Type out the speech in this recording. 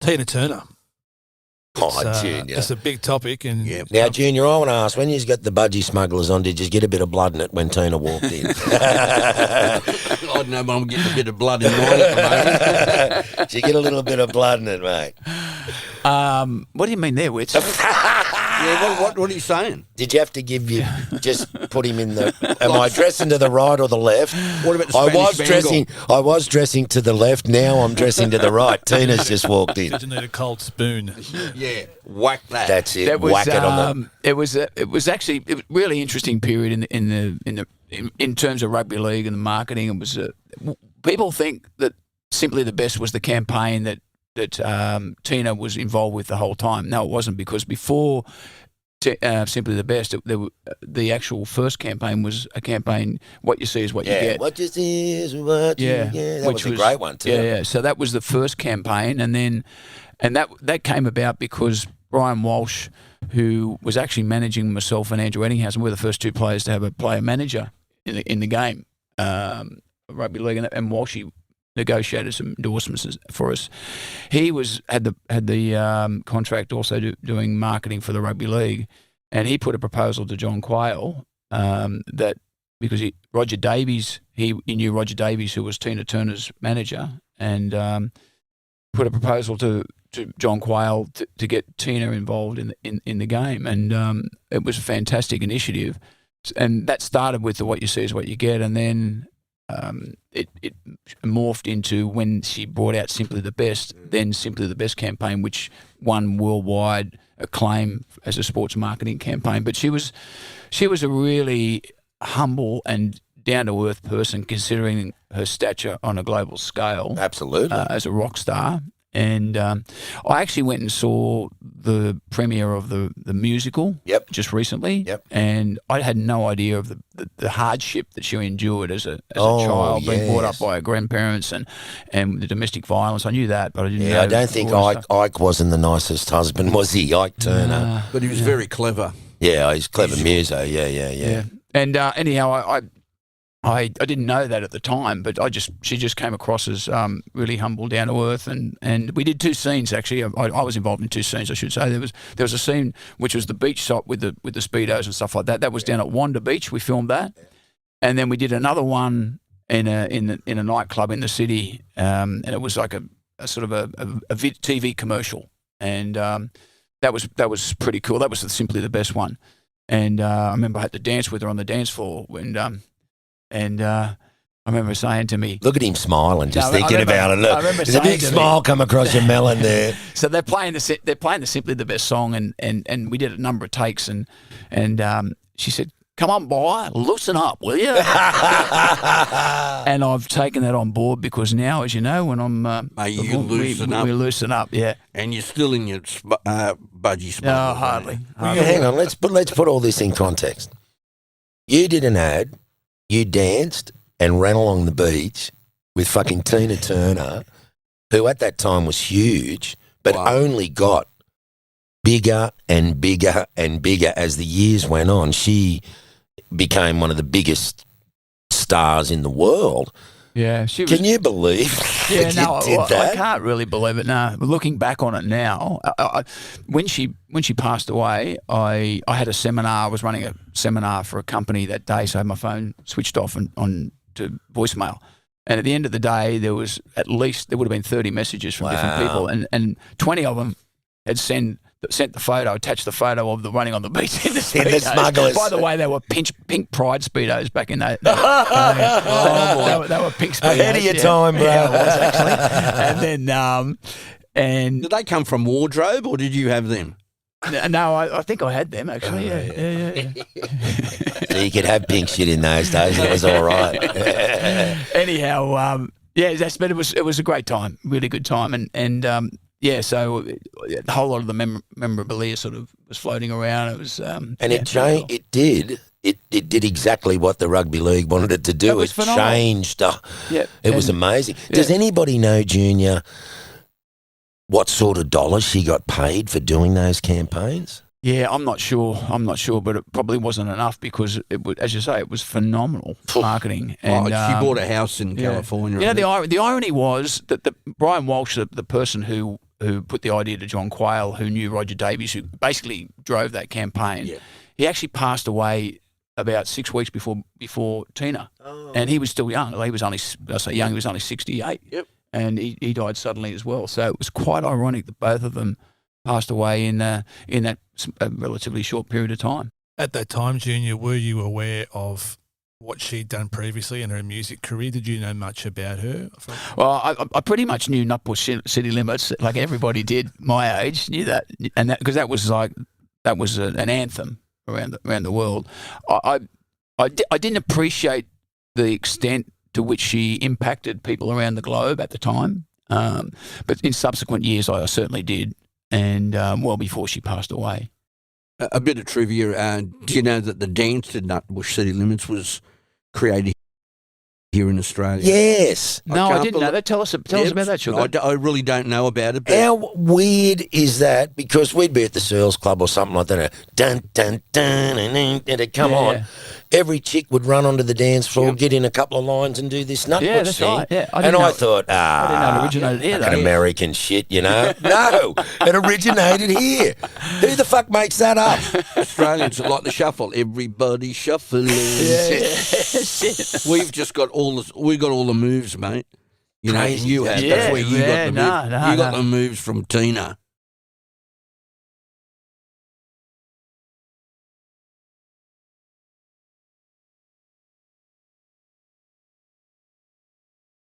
Tina Turner. Junior. It's a big topic. And Now, Junior, I want to ask, when you got the budgie smugglers on, did you get a bit of blood in it when Tina walked in? I don't know, but I'm getting a bit of blood in mine at the moment. Did you get a little bit of blood in it, mate? What do you mean there, Wits? Yeah, what are you saying? Did you have to just put him in the? Am I dressing to the right or the left? What about the Spanish I was dressing to the left. Now I'm dressing to the right. Tina's just walked in. Did you need a cold spoon? Yeah, whack that. That's it. That was, whack it on the. It was actually a really interesting period in terms of rugby league and the marketing. It was people think that Simply the Best was the campaign that Tina was involved with the whole time. No, it wasn't, because before Simply the Best, the actual first campaign was a campaign, What You See Is What You Get. What you see is what you get. That was a great one too. Yeah. So that was the first campaign, and that came about because Brian Walsh, who was actually managing myself and Andrew Eddinghausen, were the first two players to have a player manager in the game, rugby league, and Walshy negotiated some endorsements for us. He had the contract also doing marketing for the rugby league, and he put a proposal to John Quayle that because Roger Davies, he knew Roger Davies, who was Tina Turner's manager, and put a proposal to John Quayle to get Tina involved in the game, and it was a fantastic initiative, and that started with the What You See Is What You Get, and then it morphed into, when she brought out Simply the Best, then Simply the Best campaign, which won worldwide acclaim as a sports marketing campaign. But she was a really humble and down-to-earth person, considering her stature on a global scale. Absolutely. As a rock star. And I actually went and saw the premiere of the musical just recently. Yep. And I had no idea of the hardship that she endured as a child, being brought up by her grandparents and the domestic violence. I knew that, but I didn't know. I don't think Ike wasn't the nicest husband, was he? Ike Turner. But he was very clever. Yeah, he's clever muso. Yeah. And anyhow, I didn't know that at the time, but she just came across as really humble, down to earth, and we did two scenes actually. I was involved in two scenes, I should say. There was a scene which was the beach shot with the speedos and stuff like that. That was down at Wanda Beach. We filmed that, and then we did another one in a nightclub in the city, and it was like a sort of a TV commercial, and that was pretty cool. That was Simply the Best one, and I remember I had to dance with her on the dance floor And I remember saying to me, look at him smiling, just thinking about it. Look, there's a big smile come across your melon there. So they're playing the Simply the Best song, and we did a number of takes, and she said, "Come on, boy, loosen up, will you?" And I've taken that on board, because now, as you know, when I'm we loosen up, yeah. And you're still in your budgie spot. No, hardly. Hang on, let's put all this in context. You did an ad. You danced and ran along the beach with fucking Tina Turner, who at that time was huge, but only got bigger and bigger and bigger as the years went on. She became one of the biggest stars in the world. Yeah, Can you believe did that? I can't really believe it. No, looking back on it now, when she passed away, I had a seminar. I was running a seminar for a company that day, so I had my phone switched off and on to voicemail. And at the end of the day, there would have been 30 messages from different people, and 20 of them had sent the photo, attached the photo of the running on the beach in the Speedos. In the smugglers. By the way, they were pink Pride Speedos back in those. They were pink Speedos. Ahead of your time, bro. Yeah, I was actually. And then, did they come from wardrobe, or did you have them? No, I think I had them actually. Yeah. So you could have pink shit in those days. It was all right. Anyhow, but it was a great time, really good time, and. Yeah, so the whole lot of the memorabilia sort of was floating around. It was, it changed. It did. It did exactly what the rugby league wanted it to do. It changed. It was amazing. Yeah. Does anybody know, Junior, what sort of dollars she got paid for doing those campaigns? Yeah, I'm not sure, but it probably wasn't enough, because it was, as you say, it was phenomenal marketing. And she bought a house in California. You know, the irony was that Brian Walsh, the person who who put the idea to John Quayle, who knew Roger Davies, who basically drove that campaign. Yeah. He actually passed away about 6 weeks before Tina, and he was still young. He was only, I say young, he was only 68. Yep. And he died suddenly as well. So it was quite ironic that both of them passed away in that relatively short period of time. At that time, Junior, were you aware of what she'd done previously in her music career? Did you know much about her? Well, I pretty much knew Nutbush City Limits, like everybody did my age, knew that, and that because that was an anthem around the world. I didn't appreciate the extent to which she impacted people around the globe at the time, but in subsequent years I certainly did, and well before she passed away. A bit of trivia. Do you know that the dance to Nutbush City Limits was created here in Australia? Yes. No, I didn't know that. Tell us about that, Sugar. I really don't know about it. But How weird is that? Because we'd be at the Searles Club or something like that. Dun, dun, dun, and it'd come on. Yeah. Every chick would run onto the dance floor, get in a couple of lines and do this Nutbush Yeah, that's thing. right. Yeah, I thought, I didn't know it originated here, fucking though. American shit, you know? No, it originated here. Who the fuck makes that up? Australians are like the shuffle. Everybody shuffling. We've just got all the moves, mate. You know, Crazy. you have. Yeah, That's where you got the no, moves. no, You got no. the moves from Tina.